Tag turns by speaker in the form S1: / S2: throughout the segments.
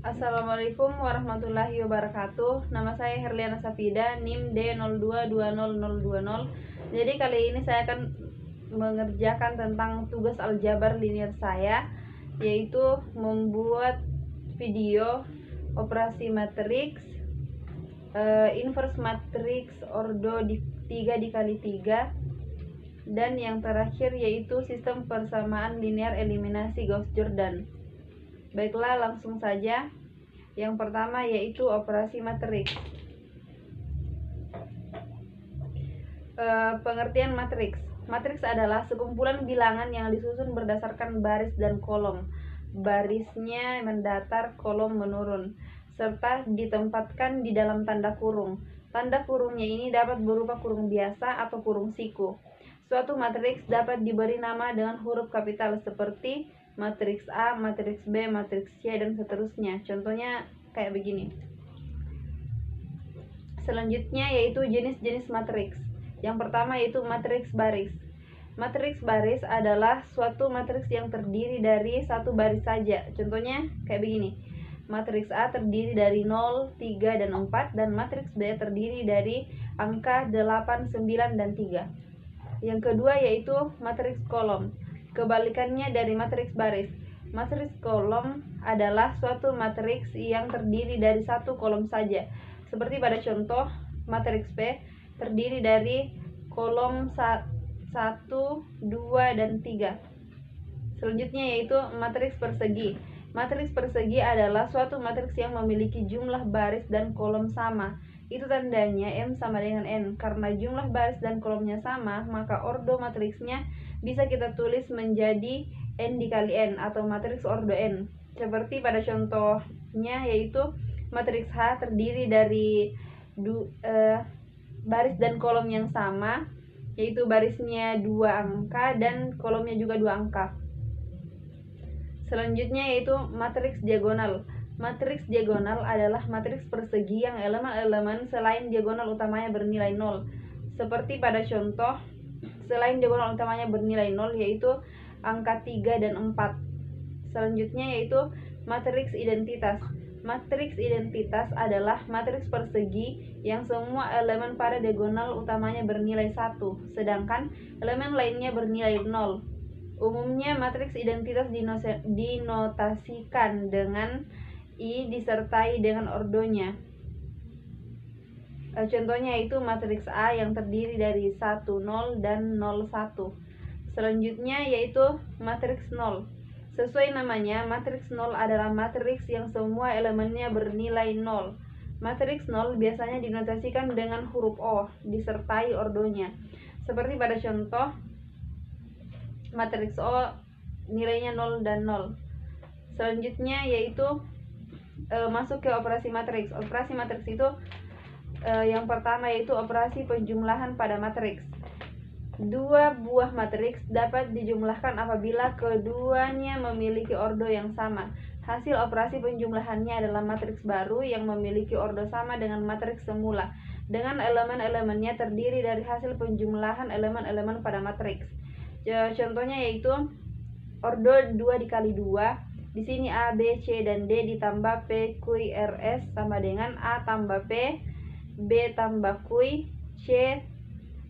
S1: Assalamualaikum warahmatullahi wabarakatuh. Nama saya Herliana Safida, NIM D022020. Jadi kali ini saya akan mengerjakan tentang tugas aljabar linear saya, yaitu membuat video operasi matriks, inverse matriks ordo 3 dikali 3, dan yang terakhir yaitu sistem persamaan linear eliminasi Gauss-Jordan. Baiklah, langsung saja. Yang pertama yaitu operasi matriks. Pengertian matriks. Matriks adalah sekumpulan bilangan yang disusun berdasarkan baris dan kolom. Barisnya mendatar, kolom menurun, serta ditempatkan di dalam tanda kurung. Tanda kurungnya ini dapat berupa kurung biasa atau kurung siku. Suatu matriks dapat diberi nama dengan huruf kapital seperti matriks A, matriks B, matriks C, dan seterusnya. Contohnya kayak begini. Selanjutnya yaitu jenis-jenis matriks. Yang pertama yaitu matriks baris. Matriks baris adalah suatu matriks yang terdiri dari satu baris saja. Contohnya kayak begini. Matriks A terdiri dari 0, 3, dan 4, dan matriks B terdiri dari angka 8, 9, dan 3. Yang kedua yaitu matriks kolom. Kebalikannya dari matriks baris. Matriks kolom adalah suatu matriks yang terdiri dari satu kolom saja. Seperti pada contoh matriks P terdiri dari kolom 1, 2, dan 3. Selanjutnya yaitu matriks persegi. Matriks persegi adalah suatu matriks yang memiliki jumlah baris dan kolom sama. Itu tandanya M sama dengan N. Karena jumlah baris dan kolomnya sama, maka ordo matriksnya bisa kita tulis menjadi N dikali N atau matriks ordo N. Seperti pada contohnya yaitu matriks H terdiri dari baris dan kolom yang sama, yaitu barisnya 2 angka dan kolomnya juga 2 angka. Selanjutnya yaitu matriks diagonal. Matriks diagonal adalah matriks persegi yang elemen-elemen selain diagonal utamanya bernilai 0. Seperti pada contoh, selain diagonal utamanya bernilai 0 yaitu angka 3 dan 4. Selanjutnya yaitu matriks identitas. Matriks identitas adalah matriks persegi yang semua elemen pada diagonal utamanya bernilai 1, sedangkan elemen lainnya bernilai 0. Umumnya matriks identitas dinotasikan dengan I disertai dengan ordonya. Contohnya yaitu matriks A yang terdiri dari 1, 0, dan 0, 1. Selanjutnya yaitu matriks 0. Sesuai namanya, matriks 0 adalah matriks yang semua elemennya bernilai 0. Matriks 0 biasanya dinotasikan dengan huruf O disertai ordonya. Seperti pada contoh matriks O nilainya 0 dan 0. Selanjutnya yaitu masuk ke operasi matriks. Operasi matriks itu yang pertama yaitu operasi penjumlahan pada matriks. Dua buah matriks dapat dijumlahkan apabila keduanya memiliki ordo yang sama. Hasil operasi penjumlahannya adalah matriks baru yang memiliki ordo sama dengan matriks semula, dengan elemen-elemennya terdiri dari hasil penjumlahan elemen-elemen pada matriks. Contohnya yaitu ordo 2 dikali 2. Di sini A, B, C, dan D ditambah P, Q, R, S sama dengan A tambah P, B tambah Q, C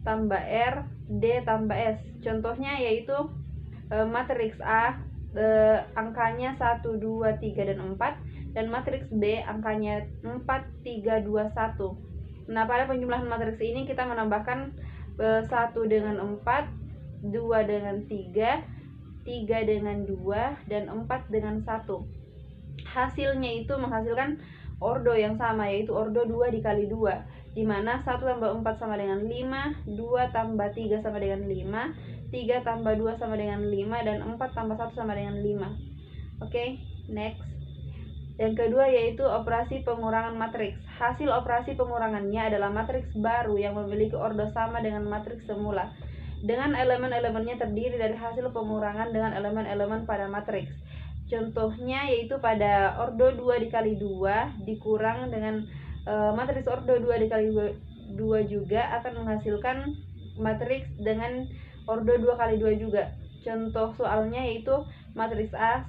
S1: tambah R, D tambah S. Contohnya yaitu matriks A angkanya 1, 2, 3, dan 4, dan matriks B angkanya 4, 3, 2, 1. Nah, pada penjumlahan matriks ini kita menambahkan 1 dengan 4, 2 dengan 3, 3 dengan 2, dan 4 dengan 1. Hasilnya itu menghasilkan ordo yang sama, yaitu ordo 2 dikali 2, di mana 1 tambah 4 sama dengan 5, 2 tambah 3 sama dengan 5, 3 tambah 2 sama dengan 5, dan 4 tambah 1 sama dengan 5. Oke, next. Yang kedua yaitu operasi pengurangan matriks. Hasil operasi pengurangannya adalah matriks baru yang memiliki ordo sama dengan matriks semula, dengan elemen-elemennya terdiri dari hasil pengurangan dengan elemen-elemen pada matriks. Contohnya yaitu pada ordo 2 dikali 2 dikurang dengan matriks ordo 2 dikali 2 juga akan menghasilkan matriks dengan ordo 2 kali 2 juga. Contoh soalnya yaitu matriks A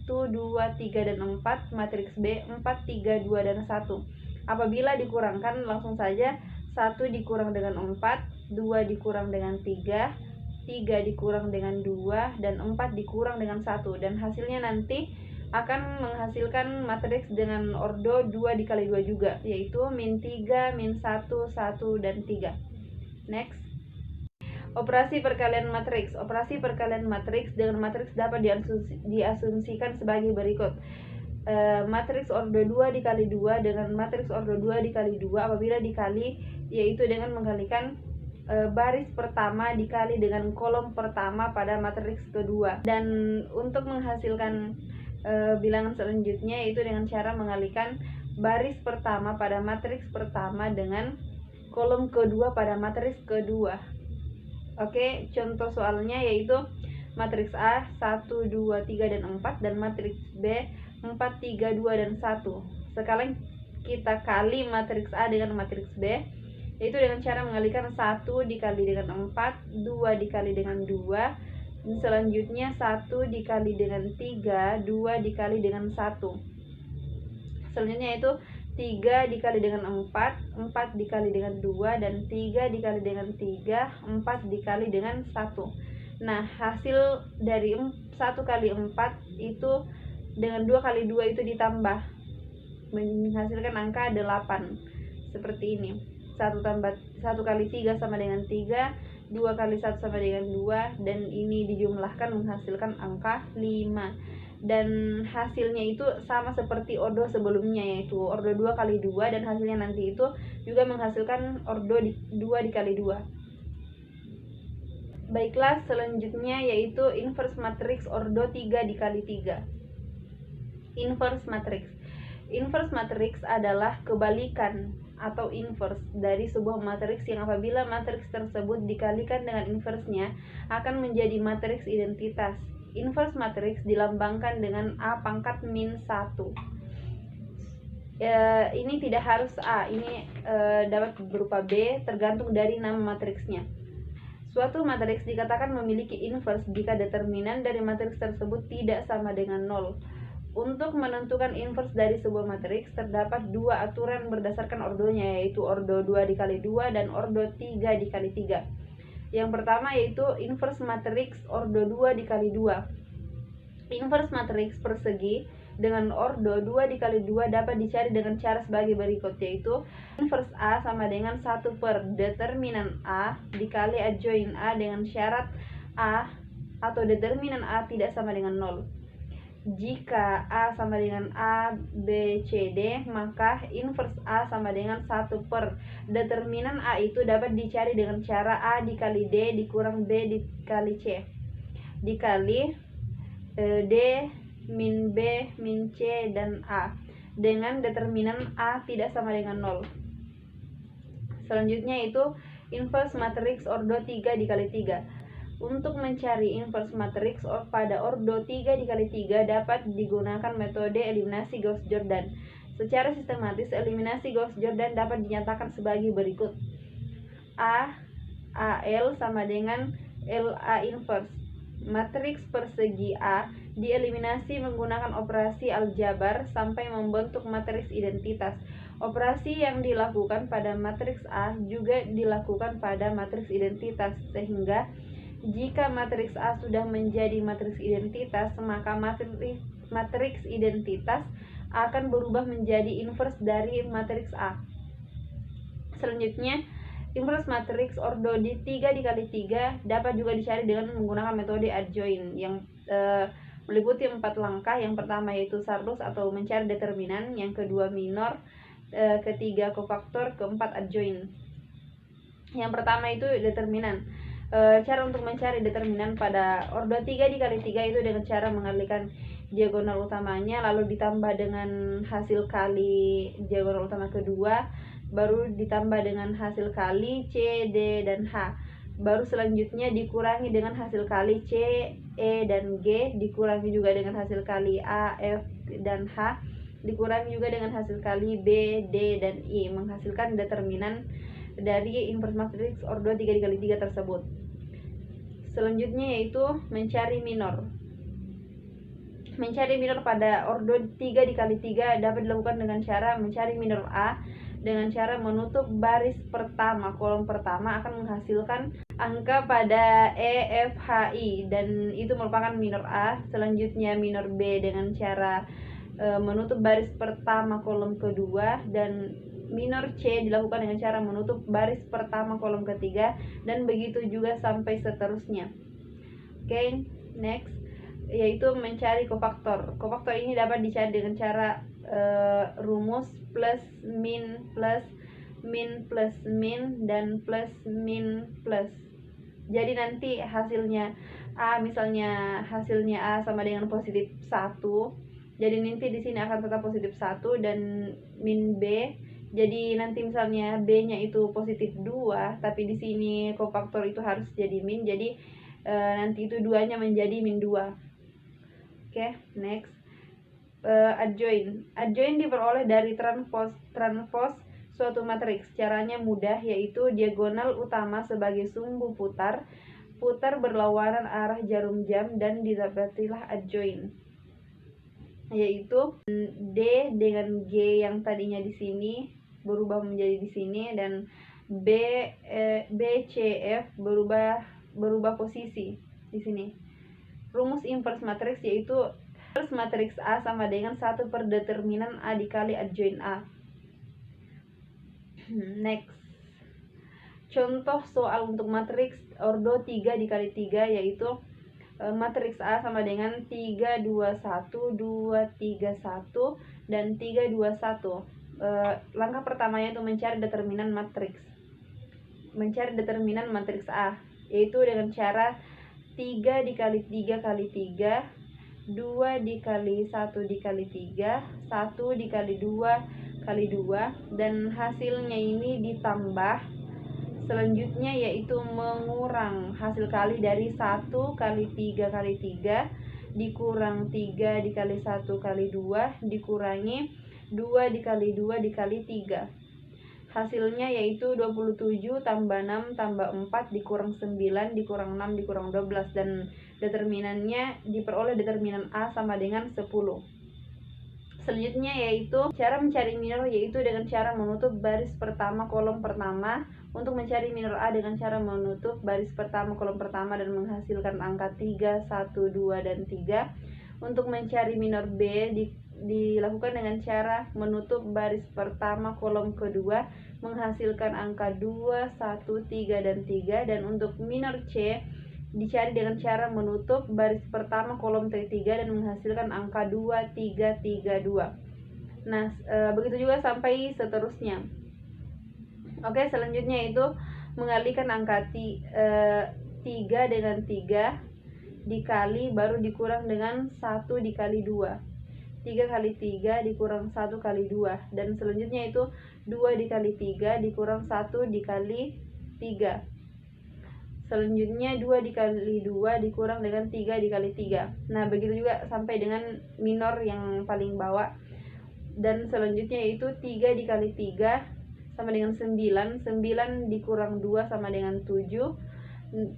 S1: 2, 3, dan 4, matriks B 4, 3, 2, dan 1. Apabila dikurangkan, langsung saja 1 dikurang dengan 4, 2 dikurang dengan 3, 3 dikurang dengan 2, dan 4 dikurang dengan 1. Dan hasilnya nanti akan menghasilkan matriks dengan ordo 2 dikali 2 juga, yaitu min 3, min 1, 1, dan 3. Next. Operasi perkalian matriks. Operasi perkalian matriks dengan matriks dapat diasumsikan sebagai berikut. Matriks ordo 2 dikali 2 dengan matriks ordo 2 dikali 2 apabila dikali, yaitu dengan menggalikan baris pertama dikali dengan kolom pertama pada matriks kedua. Dan untuk menghasilkan bilangan selanjutnya, yaitu dengan cara menggalikan baris pertama pada matriks pertama dengan kolom kedua pada matriks kedua. Oke, contoh soalnya yaitu matriks A 1, 2, 3, dan 4, dan matriks B 4, 3, 2, dan 1. Sekarang kita kali matriks A dengan matriks B, yaitu dengan cara menggalikan 1 dikali dengan 4, 2 dikali dengan 2, dan selanjutnya 1 dikali dengan 3, 2 dikali dengan 1. Selanjutnya itu 3 dikali dengan 4, 4 dikali dengan 2, dan 3 dikali dengan 3, 4 dikali dengan 1. Nah, hasil dari 1 kali 4 itu dengan 2 kali 2 itu ditambah, menghasilkan angka 8. Seperti ini. 1 kali 3 sama dengan 3, 2 kali 1 sama dengan 2, dan ini dijumlahkan menghasilkan angka 5. Dan hasilnya itu sama seperti ordo sebelumnya, yaitu ordo 2 kali 2, dan hasilnya nanti itu juga menghasilkan ordo 2 dikali 2. Baiklah, selanjutnya yaitu inverse matriks ordo 3 dikali 3. Inverse matriks. Inverse matriks adalah kebalikan atau inverse dari sebuah matriks yang apabila matriks tersebut dikalikan dengan inversnya akan menjadi matriks identitas. Inverse matriks dilambangkan dengan A pangkat min 1. Ini tidak harus A, ini dapat berupa B, tergantung dari nama matriksnya. Suatu matriks dikatakan memiliki inverse jika determinan dari matriks tersebut tidak sama dengan 0. Untuk menentukan inverse dari sebuah matriks terdapat dua aturan berdasarkan ordonya, yaitu ordo 2 dikali 2 dan ordo 3 dikali 3. Yang pertama yaitu inverse matriks ordo 2 dikali 2. Inverse matriks persegi dengan ordo 2 dikali 2 dapat dicari dengan cara sebagai berikut, yaitu inverse A sama dengan 1 per determinan A dikali adjoin A dengan syarat A atau determinan A tidak sama dengan 0. Jika A sama dengan A, B, C, D, maka inverse A sama dengan 1 per determinan A itu dapat dicari dengan cara A dikali D dikurang B dikali C dikali D min B min C dan A dengan determinan A tidak sama dengan 0. Selanjutnya itu inverse matriks ordo 3 dikali 3. Untuk mencari inverse matriks pada ordo 3 dikali 3 dapat digunakan metode eliminasi Gauss-Jordan. Secara sistematis, eliminasi Gauss-Jordan dapat dinyatakan sebagai berikut. AL sama dengan LA inverse. Matriks persegi A dieliminasi menggunakan operasi aljabar sampai membentuk matriks identitas. Operasi yang dilakukan pada matriks A juga dilakukan pada matriks identitas, sehingga jika matriks A sudah menjadi matriks identitas, maka matriks identitas akan berubah menjadi inverse dari matriks A. Selanjutnya, inverse matriks ordo 3 dikali 3 dapat juga dicari dengan menggunakan metode adjoin yang meliputi 4 langkah. Yang pertama yaitu Sardos atau mencari determinan, yang kedua minor, ketiga kofaktor, keempat adjoin. Yang pertama itu determinan. Cara untuk mencari determinan pada ordo 3 dikali 3 itu dengan cara mengalihkan diagonal utamanya lalu ditambah dengan hasil kali diagonal utama kedua, baru ditambah dengan hasil kali C, D, dan H, baru selanjutnya dikurangi dengan hasil kali C, E, dan G, dikurangi juga dengan hasil kali A, F, dan H, dikurangi juga dengan hasil kali B, D, dan I, menghasilkan determinan dari inverse matriks ordo 3 dikali 3 tersebut. Selanjutnya yaitu mencari minor. Mencari minor pada ordo 3 dikali 3 dapat dilakukan dengan cara mencari minor A dengan cara menutup baris pertama. Kolom pertama akan menghasilkan angka pada E, F, H, I, dan itu merupakan minor A. Selanjutnya minor B dengan cara menutup baris pertama kolom kedua, dan minor C dilakukan dengan cara menutup baris pertama kolom ketiga, dan begitu juga sampai seterusnya. Oke, next, yaitu mencari kofaktor. Kofaktor ini dapat dicari dengan cara rumus plus min plus min plus min dan plus min plus. Jadi nanti hasilnya A, misalnya hasilnya A sama dengan positif 1, jadi nanti di sini akan tetap positif 1, dan min B, jadi nanti misalnya B nya itu positif 2, tapi di sini kofaktor itu harus jadi min, jadi nanti itu 2 nya menjadi min 2. Oke, next, adjoint. Adjoint diperoleh dari transpose suatu matriks. Caranya mudah, yaitu diagonal utama sebagai sumbu putar berlawanan arah jarum jam, dan didapatilah adjoint, yaitu D dengan G yang tadinya di sini berubah menjadi di sini, dan B, C, F berubah posisi di sini. Rumus inverse matriks yaitu inverse matriks A sama dengan 1 per determinan A dikali adjoint A. Next, contoh soal untuk matriks ordo 3 dikali 3, yaitu matriks A sama dengan 3, 2, 1, 2, 3, 1, dan 3, 2, 1. Langkah pertamanya itu mencari determinan matriks. Mencari determinan matriks A, yaitu dengan cara 3 dikali 3 kali 3, 2 dikali 1 dikali 3, 1 dikali 2 kali 2, dan hasilnya ini ditambah. Selanjutnya yaitu mengurang hasil kali dari 1 kali 3 kali 3 dikurang 3 dikali 1 kali 2 dikurangi 2 dikali 2 dikali 3. Hasilnya yaitu 27 tambah 6 tambah 4 dikurang 9 dikurang 6 dikurang 12, dan determinannya diperoleh determinan A sama dengan 10. Selanjutnya yaitu cara mencari minor, yaitu dengan cara menutup baris pertama kolom pertama. Untuk mencari minor A dengan cara menutup baris pertama kolom pertama dan menghasilkan angka 3, 1, 2, dan 3. Untuk mencari minor B dilakukan dengan cara menutup baris pertama kolom kedua menghasilkan angka 2, 1, 3, dan 3. Dan untuk minor C dicari dengan cara menutup baris pertama kolom ketiga dan menghasilkan angka 2, 3, 3, 2. Nah, begitu juga sampai seterusnya. Oke, selanjutnya itu mengalihkan angka 3 dengan 3 dikali baru dikurang dengan 1 dikali 2. 3 kali 3 dikurang 1 kali 2, dan selanjutnya itu 2 dikali 3 dikurang 1 dikali 3. Selanjutnya 2 dikali 2 dikurang dengan 3 dikali 3. Nah, begitu juga sampai dengan minor yang paling bawah. Dan selanjutnya itu 3 dikali 3 sama dengan 9. 9 dikurang 2 sama dengan 7.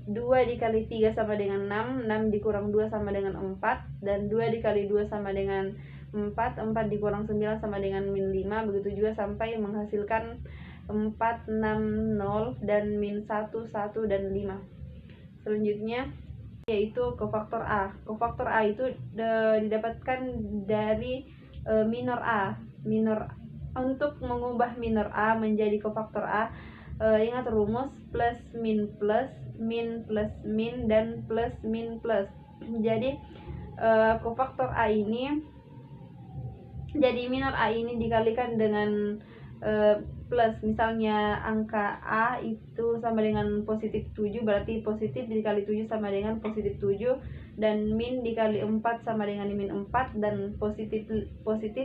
S1: 2 dikali 3 sama dengan 6. 6 dikurang 2 sama dengan 4. Dan 2 dikali 2 sama dengan 4. 4 dikurang 9 sama dengan min 5. Begitu juga sampai menghasilkan 4, 6, 0, dan min 1, 1, dan 5. Selanjutnya yaitu kofaktor A. Kofaktor A itu didapatkan dari minor A. Untuk mengubah minor A menjadi kofaktor A, ingat rumus plus min, dan plus min plus. Jadi kofaktor A ini, jadi minor A ini dikalikan dengan plus, misalnya angka A itu sama dengan positif 7, berarti positif dikali 7 sama dengan positif 7, dan min dikali 4 sama dengan min 4, dan positif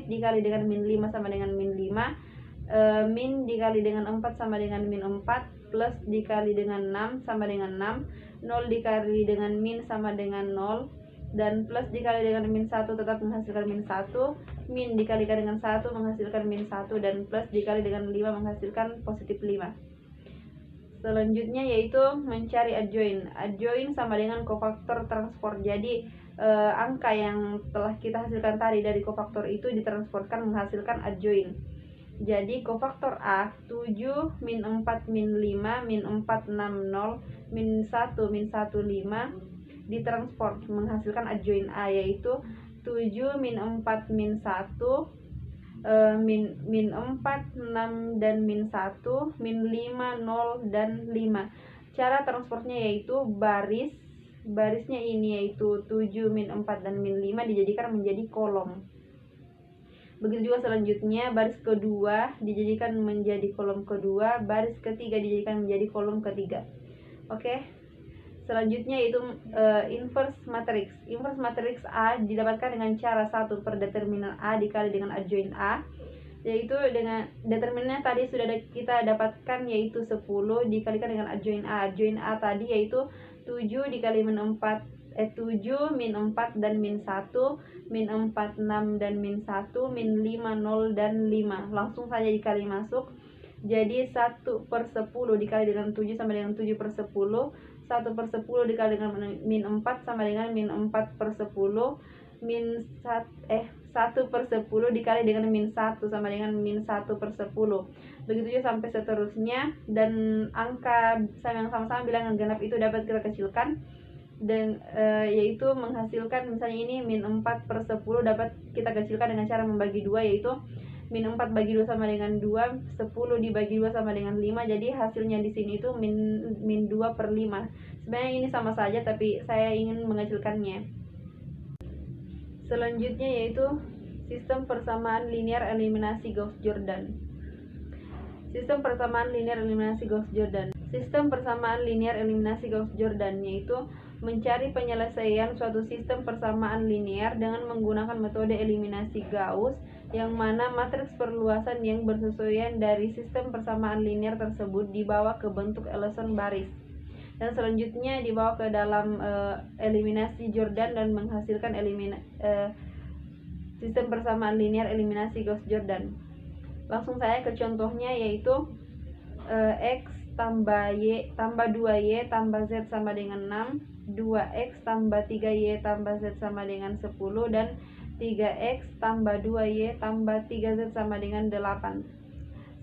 S1: dikali dengan min 5 sama dengan min 5, min dikali dengan 4 sama dengan min 4, plus dikali dengan 6 sama dengan 6, 0 dikali dengan min sama dengan 0, dan plus dikali dengan min 1 tetap menghasilkan min 1, min dikalikan dengan 1 menghasilkan min 1, dan plus dikali dengan 5 menghasilkan positif 5. Selanjutnya yaitu mencari adjoint. Adjoint sama dengan kofaktor transport. Jadi angka yang telah kita hasilkan tadi dari kofaktor itu ditransportkan menghasilkan adjoin. Jadi kofaktor A 7 min 4 min 5 min 4 6 0 min 1 min 1 5 ditransport menghasilkan adjoin A, yaitu 7 min 4 min 1 min 4 6 dan min 1 min 5 0 dan 5. Cara transportnya yaitu barisnya ini yaitu 7 min 4 dan min 5 dijadikan menjadi kolom. Begitu juga selanjutnya baris kedua dijadikan menjadi kolom kedua, baris ketiga dijadikan menjadi kolom ketiga. Oke. Selanjutnya yaitu inverse matrix. Inverse matrix A didapatkan dengan cara 1 per determinan A dikali dengan adjoin A, yaitu dengan determinannya tadi sudah kita dapatkan yaitu 10 dikalikan dengan adjoin A. Adjoin A tadi yaitu 7 dikali min 4 7 min 4 dan min 1 min 4 6 dan min 1 min 5 0 dan 5. Langsung saja dikali masuk. Jadi 1 per 10 dikali dengan 7 sama dengan 7 per 10. 1 per 10 dikali dengan min 4 sama dengan min 4 per 10. 1 per 10 dikali dengan min 1 sama dengan min 1 per 10. Begitu juga sampai seterusnya. Dan angka yang sama-sama bilangan genap itu dapat kita kecilkan, dan yaitu menghasilkan misalnya ini min 4 per 10 dapat kita kecilkan dengan cara membagi 2, yaitu min 4 bagi 2 sama dengan 2, 10 dibagi 2 sama dengan 5. Jadi hasilnya di sini itu min 2 per 5. Sebenarnya ini sama saja tapi saya ingin mengecilkannya. Selanjutnya yaitu sistem persamaan linear eliminasi Gauss-Jordan. Sistem persamaan linear eliminasi Gauss-Jordan. Sistem persamaan linear eliminasi Gauss-Jordan yaitu mencari penyelesaian suatu sistem persamaan linear dengan menggunakan metode eliminasi Gauss, yang mana matriks perluasan yang bersesuaian dari sistem persamaan linear tersebut dibawa ke bentuk Ellison baris, dan selanjutnya dibawa ke dalam eliminasi Jordan dan menghasilkan sistem persamaan linear eliminasi Gauss-Jordan. Langsung saya ke contohnya, yaitu X tambah Y tambah 2Y tambah Z sama dengan 6, 2X tambah 3Y tambah Z sama dengan 10, dan 3X tambah 2Y tambah 3Z sama dengan 8.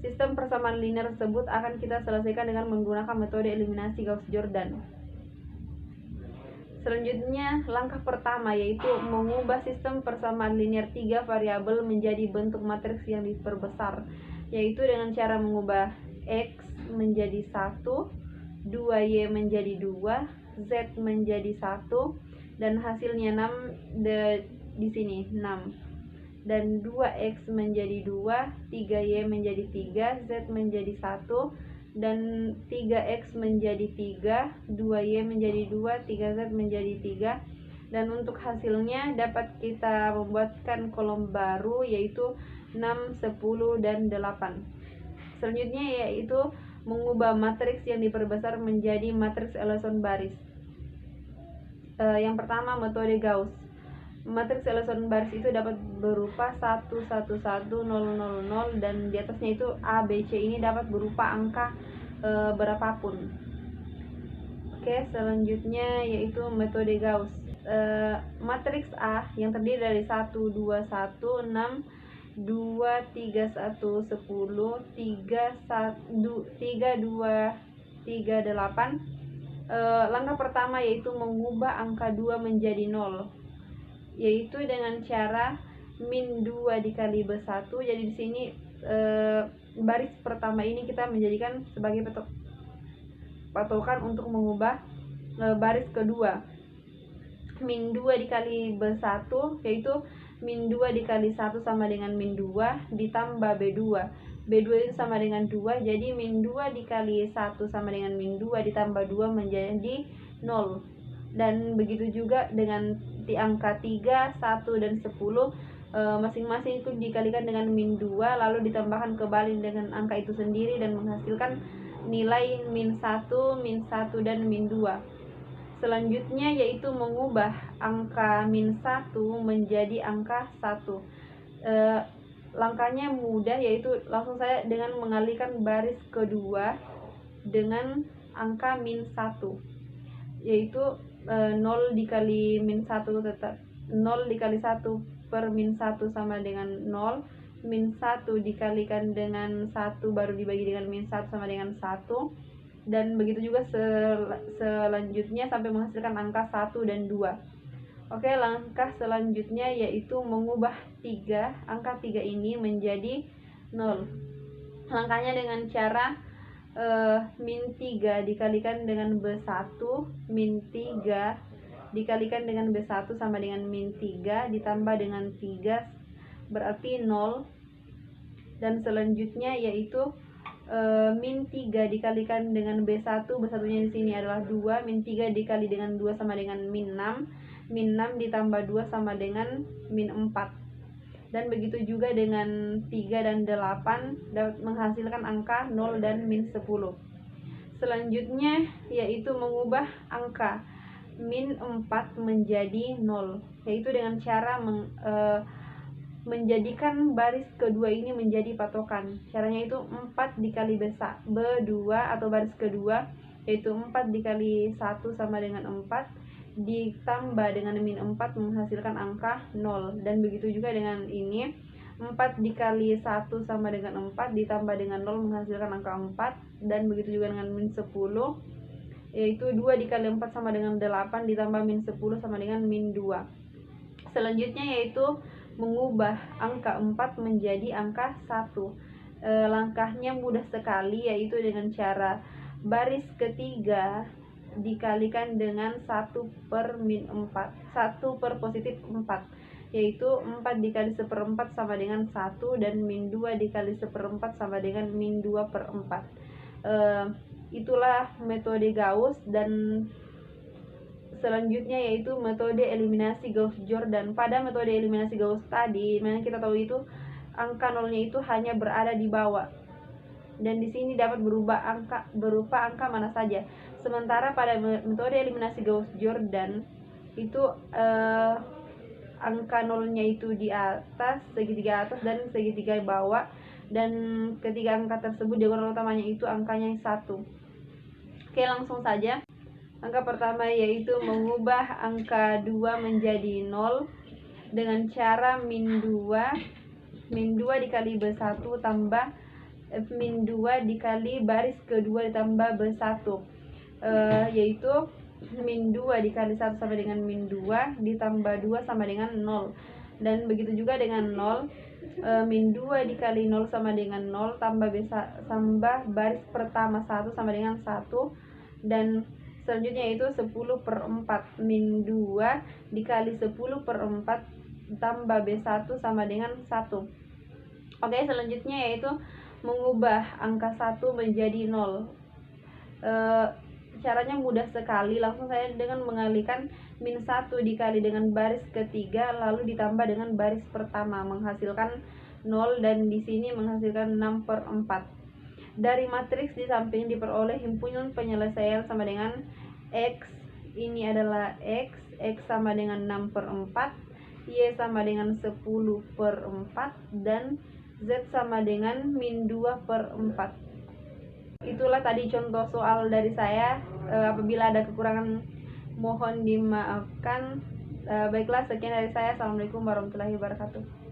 S1: Sistem persamaan linear tersebut akan kita selesaikan dengan menggunakan metode eliminasi Gauss-Jordan. Selanjutnya, langkah pertama yaitu mengubah sistem persamaan linear 3 variabel menjadi bentuk matriks yang diperbesar, yaitu dengan cara mengubah X menjadi 1, 2Y menjadi 2, Z menjadi 1, dan hasilnya 6 di sini 6, dan 2X menjadi 2, 3Y menjadi 3, Z menjadi 1, dan 3X menjadi 3, 2Y menjadi 2, 3Z menjadi 3. Dan untuk hasilnya dapat kita membuatkan kolom baru yaitu 6, 10, dan 8. Selanjutnya yaitu mengubah matriks yang diperbesar menjadi matriks Ellison baris. Yang pertama, metode Gauss. Matriks Ellison baris itu dapat berupa 1, 1, 1, 0, 0, 0, dan di atasnya itu A, B, C ini dapat berupa angka berapapun. Oke, selanjutnya yaitu metode Gauss. Matriks A yang terdiri dari 1, 2, 1, 6, 2, 3, 1, 10, 3, 2, 3, 8. Langkah pertama yaitu mengubah angka 2 menjadi 0, yaitu dengan cara min 2 dikali B1. Jadi di sini baris pertama ini kita menjadikan sebagai patokan untuk mengubah baris kedua. Min 2 dikali B1 yaitu min 2 dikali 1 sama dengan min 2 ditambah B2. B2 itu sama dengan 2, jadi min 2 dikali 1 sama dengan min 2 ditambah 2 menjadi 0. Dan begitu juga dengan di angka 3, 1, dan 10, masing-masing itu dikalikan dengan min 2 lalu ditambahkan kembali dengan angka itu sendiri dan menghasilkan nilai min 1, min 1, dan min 2. Selanjutnya yaitu mengubah angka min 1 menjadi angka 1. Langkahnya mudah, yaitu langsung saya dengan mengalihkan baris kedua dengan angka min 1, yaitu 0 dikali min 1 tetap 0 dikali 1 per min 1 sama dengan 0, min 1 dikalikan dengan 1 baru dibagi dengan min 1 sama dengan 1, dan begitu juga selanjutnya sampai menghasilkan angka 1 dan 2. Oke, langkah selanjutnya yaitu mengubah angka 3 ini menjadi 0. Langkahnya dengan cara min 3 dikalikan dengan B1, min 3 dikalikan dengan B1 sama dengan min 3 ditambah dengan 3 berarti 0. Dan selanjutnya yaitu min 3 dikalikan dengan B1, B1-nya di sini adalah 2, min 3 dikali dengan 2 sama dengan min 6, min 6 ditambah 2 sama dengan min 4. Dan begitu juga dengan 3 dan 8 dapat menghasilkan angka 0 dan min 10. Selanjutnya yaitu mengubah angka min 4 menjadi 0, yaitu dengan cara menjadikan baris kedua ini menjadi patokan. Caranya itu 4 dikali B2 atau baris kedua, yaitu 4 dikali 1 sama dengan 4 ditambah dengan min 4 menghasilkan angka 0. Dan begitu juga dengan ini, 4 dikali 1 sama dengan 4 ditambah dengan 0 menghasilkan angka 4. Dan begitu juga dengan min 10, yaitu 2 dikali 4 sama dengan 8 ditambah min 10 sama dengan min 2. Selanjutnya yaitu mengubah angka 4 menjadi angka 1. Langkahnya mudah sekali, yaitu dengan cara baris ketiga dikalikan dengan 1 per min 4, 1 per positif 4, yaitu 4 dikali 1/4 sama dengan 1, dan min 2 dikali 1/4 sama dengan min 2 per 4. Itulah metode Gauss. Dan selanjutnya yaitu metode eliminasi Gauss-Jordan. Pada metode eliminasi Gauss tadi, mana kita tahu itu angka nolnya itu hanya berada di bawah, dan di sini dapat berupa angka mana saja. Sementara pada metode eliminasi Gauss-Jordan itu angka nolnya itu di atas, segitiga atas dan segitiga bawah, dan ketiga angka tersebut diagonal utamanya itu angkanya 1. Oke, langsung saja. Angka pertama yaitu mengubah angka 2 menjadi 0 dengan cara min 2 dikali B1 tambah min 2 dikali baris kedua ditambah B1, yaitu min 2 dikali 1 sama dengan min 2 ditambah 2 sama dengan 0. Dan begitu juga dengan 0, min 2 dikali 0 sama dengan 0 tambah baris pertama 1 sama dengan 1. Dan selanjutnya itu 10/4, min 2 dikali 10/4 tambah B1 sama dengan 1. Oke, selanjutnya yaitu mengubah angka 1 menjadi 0. Caranya mudah sekali. Langsung saya dengan mengalihkan min 1 dikali dengan baris ketiga lalu ditambah dengan baris pertama menghasilkan 0, dan di sini menghasilkan 6/4. Dari matriks di samping diperoleh himpunan penyelesaian sama dengan X, ini adalah X sama dengan 6/4, Y sama dengan 10/4, dan Z sama dengan min 2/4. Itulah tadi contoh soal dari saya. Apabila ada kekurangan mohon dimaafkan. Baiklah, sekian dari saya. Assalamualaikum warahmatullahi wabarakatuh.